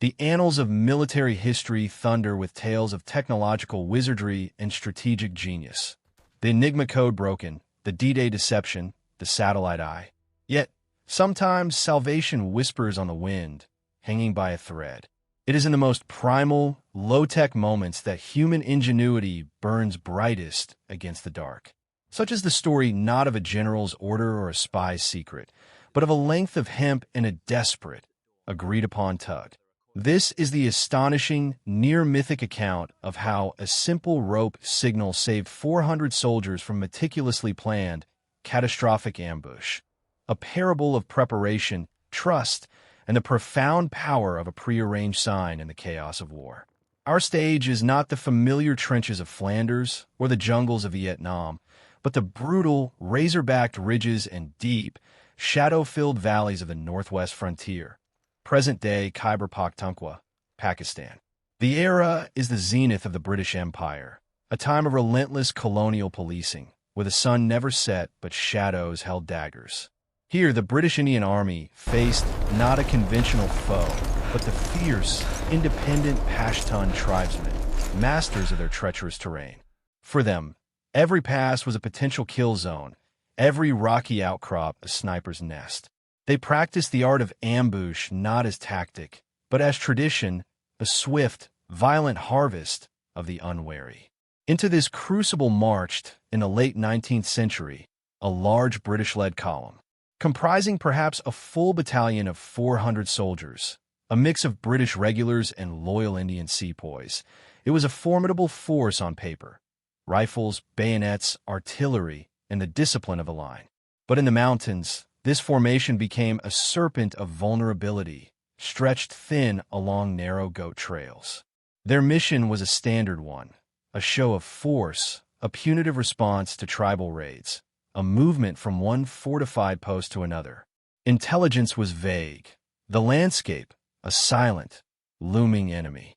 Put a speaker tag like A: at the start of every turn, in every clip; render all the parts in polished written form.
A: The annals of military history thunder with tales of technological wizardry and strategic genius. The Enigma code broken, the D-Day deception, the satellite eye. Yet, sometimes salvation whispers on the wind, hanging by a thread. It is in the most primal, low-tech moments that human ingenuity burns brightest against the dark. Such is the story not of a general's order or a spy's secret, but of a length of hemp and a desperate, agreed-upon tug. This is the astonishing, near-mythic account of how a simple rope signal saved 400 soldiers from meticulously planned, catastrophic ambush. A parable of preparation, trust, and the profound power of a prearranged sign in the chaos of war. Our stage is not the familiar trenches of Flanders or the jungles of Vietnam, but the brutal, razor-backed ridges and deep, shadow-filled valleys of the northwest frontier. Present-day Khyber Pakhtunkhwa, Pakistan. The era is the zenith of the British Empire, a time of relentless colonial policing, where the sun never set but shadows held daggers. Here, the British Indian Army faced not a conventional foe, but the fierce, independent Pashtun tribesmen, masters of their treacherous terrain. For them, every pass was a potential kill zone, every rocky outcrop a sniper's nest. They practiced the art of ambush not as tactic, but as tradition, the swift, violent harvest of the unwary. Into this crucible marched, in the late 19th century, a large British-led column, comprising perhaps a full battalion of 400 soldiers, a mix of British regulars and loyal Indian sepoys. It was a formidable force on paper. Rifles, bayonets, artillery, and the discipline of a line. But in the mountains, this formation became a serpent of vulnerability, stretched thin along narrow goat trails. Their mission was a standard one, a show of force, a punitive response to tribal raids, a movement from one fortified post to another. Intelligence was vague. The landscape, a silent, looming enemy.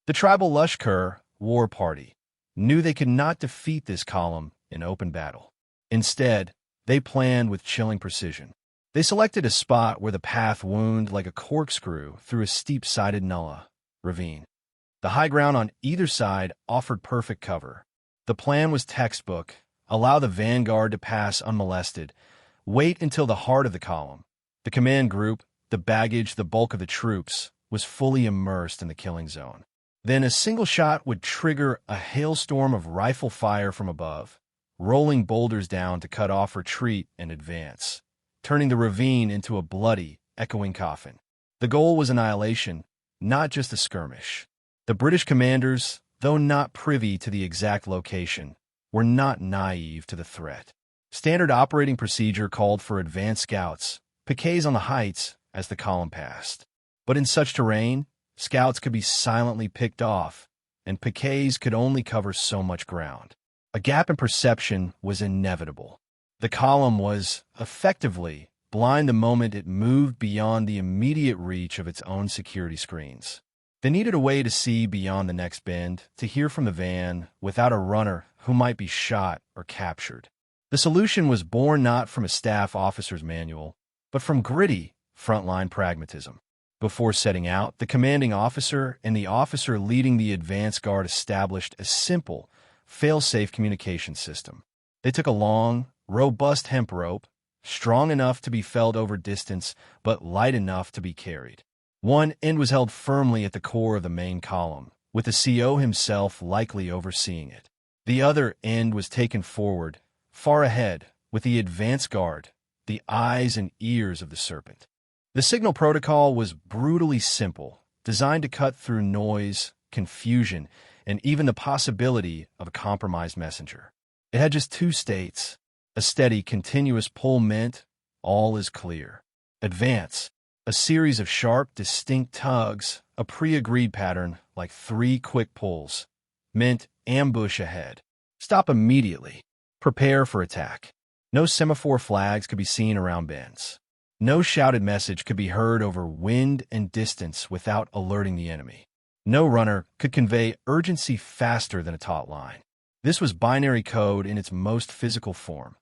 A: The tribal Lashkar, war party, knew they could not defeat this column in open battle. Instead, they planned with chilling precision. They selected a spot where the path wound like a corkscrew through a steep-sided nullah ravine. The high ground on either side offered perfect cover. The plan was textbook: allow the vanguard to pass unmolested, wait until the heart of the column, the command group, the baggage, the bulk of the troops, was fully immersed in the killing zone. Then a single shot would trigger a hailstorm of rifle fire from above, rolling boulders down to cut off retreat and advance, turning the ravine into a bloody, echoing coffin. The goal was annihilation, not just a skirmish. The British commanders, though not privy to the exact location, were not naive to the threat. Standard operating procedure called for advanced scouts, piquets on the heights as the column passed. But in such terrain, scouts could be silently picked off, and piquets could only cover so much ground. A gap in perception was inevitable. The column was, effectively, blind the moment it moved beyond the immediate reach of its own security screens. They needed a way to see beyond the next bend, to hear from the van, without a runner who might be shot or captured. The solution was born not from a staff officer's manual, but from gritty, frontline pragmatism. Before setting out, the commanding officer and the officer leading the advance guard established a simple, fail-safe communication system. They took a long, robust hemp rope, strong enough to be felled over distance, but light enough to be carried. One end was held firmly at the core of the main column, with the CO himself likely overseeing it. The other end was taken forward, far ahead, with the advance guard, the eyes and ears of the serpent. The signal protocol was brutally simple, designed to cut through noise, confusion, and even the possibility of a compromised messenger. It had just two states. A steady, continuous pull meant all is clear. Advance, a series of sharp, distinct tugs, a pre-agreed pattern like 3 quick pulls, meant ambush ahead. Stop immediately. Prepare for attack. No semaphore flags could be seen around bends. No shouted message could be heard over wind and distance without alerting the enemy. No runner could convey urgency faster than a taut line. This was binary code in its most physical form,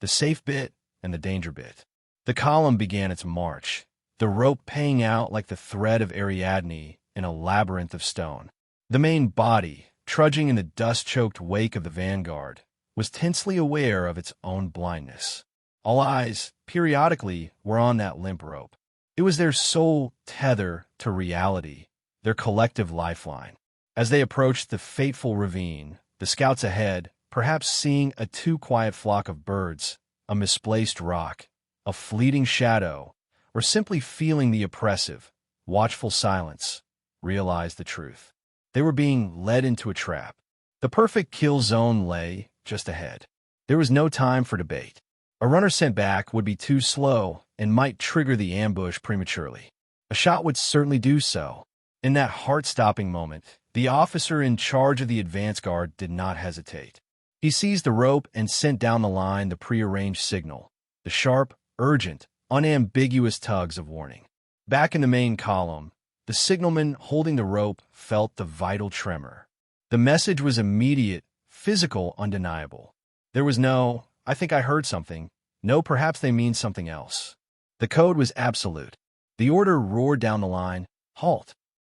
A: the safe bit and the danger bit. The column began its march, the rope paying out like the thread of Ariadne in a labyrinth of stone. The main body, trudging in the dust-choked wake of the vanguard, was tensely aware of its own blindness. All eyes, periodically, were on that limp rope. It was their sole tether to reality, their collective lifeline. As they approached the fateful ravine, the scouts ahead, perhaps seeing a too quiet flock of birds, a misplaced rock, a fleeting shadow, or simply feeling the oppressive, watchful silence, realized the truth. They were being led into a trap. The perfect kill zone lay just ahead. There was no time for debate. A runner sent back would be too slow and might trigger the ambush prematurely. A shot would certainly do so. In that heart-stopping moment, the officer in charge of the advance guard did not hesitate. He seized the rope and sent down the line the prearranged signal, the sharp, urgent, unambiguous tugs of warning. Back in the main column, the signalman holding the rope felt the vital tremor. The message was immediate, physical, undeniable. There was no, "I think I heard something," no, "perhaps they mean something else." The code was absolute. The order roared down the line, "Halt!"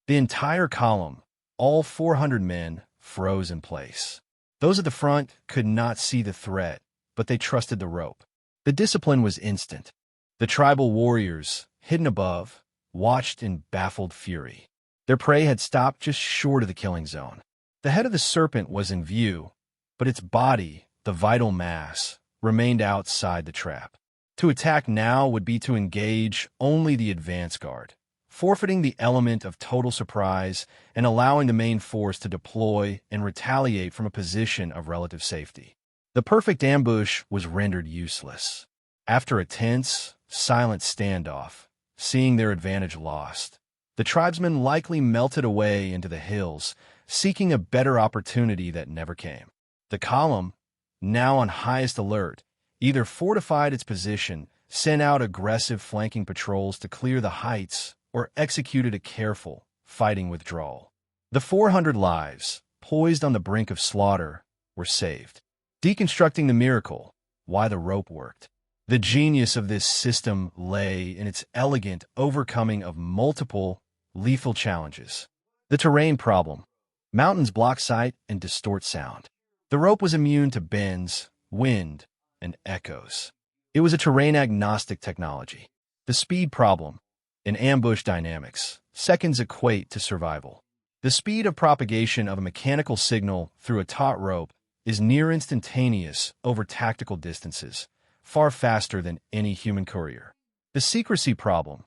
A: The entire column, all 400 men, froze in place. Those at the front could not see the threat, but they trusted the rope. The discipline was instant. The tribal warriors, hidden above, watched in baffled fury. Their prey had stopped just short of the killing zone. The head of the serpent was in view, but its body, the vital mass, remained outside the trap. To attack now would be to engage only the advance guard, forfeiting the element of total surprise and allowing the main force to deploy and retaliate from a position of relative safety. The perfect ambush was rendered useless. After a tense, silent standoff, seeing their advantage lost, the tribesmen likely melted away into the hills, seeking a better opportunity that never came. The column, now on highest alert, either fortified its position, sent out aggressive flanking patrols to clear the heights, or executed a careful, fighting withdrawal. The 400 lives, poised on the brink of slaughter, were saved. Deconstructing the miracle, why the rope worked. The genius of this system lay in its elegant overcoming of multiple, lethal challenges. The terrain problem. Mountains block sight and distort sound. The rope was immune to bends, wind, and echoes. It was a terrain-agnostic technology. The speed problem. In ambush dynamics, seconds equate to survival. The speed of propagation of a mechanical signal through a taut rope is near instantaneous over tactical distances, far faster than any human courier. The secrecy problem.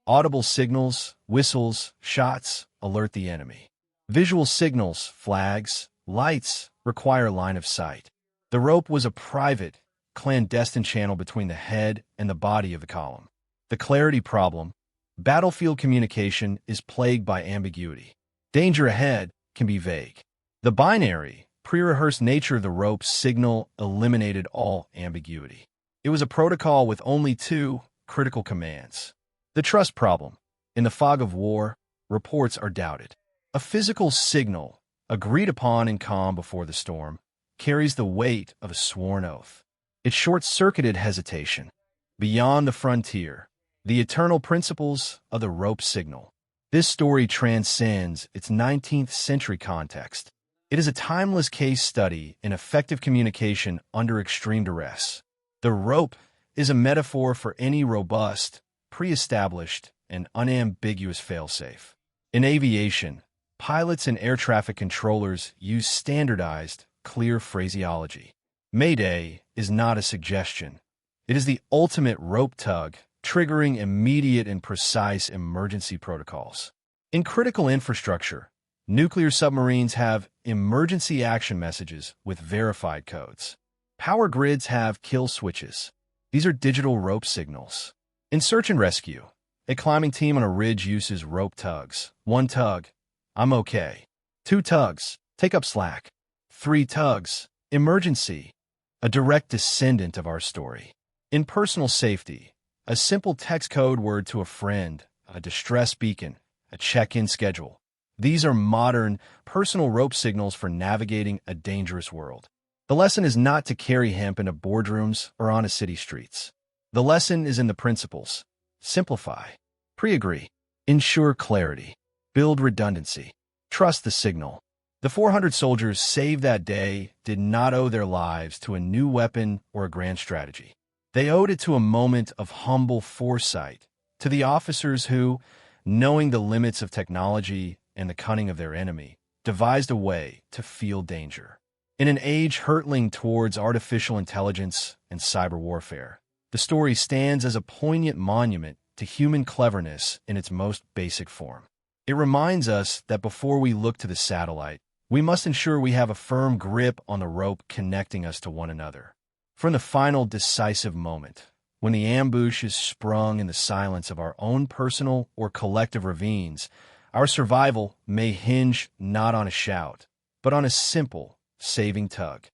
A: Audible signals, whistles, shots alert the enemy. Visual signals, flags, lights require line of sight. The rope was a private, clandestine channel between the head and the body of the column. The clarity problem. Battlefield communication is plagued by ambiguity. Danger ahead can be vague. The binary, pre-rehearsed nature of the rope's signal eliminated all ambiguity. It was a protocol with only two critical commands. The trust problem. In the fog of war, reports are doubted. A physical signal, agreed upon in calm before the storm, carries the weight of a sworn oath. It short-circuited hesitation. Beyond the frontier, the eternal principles of the rope signal. This story transcends its 19th century context. It is a timeless case study in effective communication under extreme duress. The rope is a metaphor for any robust, pre-established, and unambiguous failsafe. In aviation, pilots and air traffic controllers use standardized, clear phraseology. Mayday is not a suggestion. It is the ultimate rope tug, triggering immediate and precise emergency protocols. In critical infrastructure, nuclear submarines have emergency action messages with verified codes. Power grids have kill switches. These are digital rope signals. In search and rescue, a climbing team on a ridge uses rope tugs. 1 tug, "I'm okay." 2 tugs, "Take up slack." 3 tugs, "Emergency." A direct descendant of our story. In personal safety, a simple text code word to a friend, a distress beacon, a check-in schedule. These are modern, personal rope signals for navigating a dangerous world. The lesson is not to carry hemp into boardrooms or on city streets. The lesson is in the principles. Simplify. Pre-agree. Ensure clarity. Build redundancy. Trust the signal. The 400 soldiers saved that day did not owe their lives to a new weapon or a grand strategy. They owed it to a moment of humble foresight, to the officers who, knowing the limits of technology and the cunning of their enemy, devised a way to feel danger. In an age hurtling towards artificial intelligence and cyber warfare, the story stands as a poignant monument to human cleverness in its most basic form. It reminds us that before we look to the satellite, we must ensure we have a firm grip on the rope connecting us to one another. From the final decisive moment, when the ambush is sprung in the silence of our own personal or collective ravines, our survival may hinge not on a shout, but on a simple, saving tug.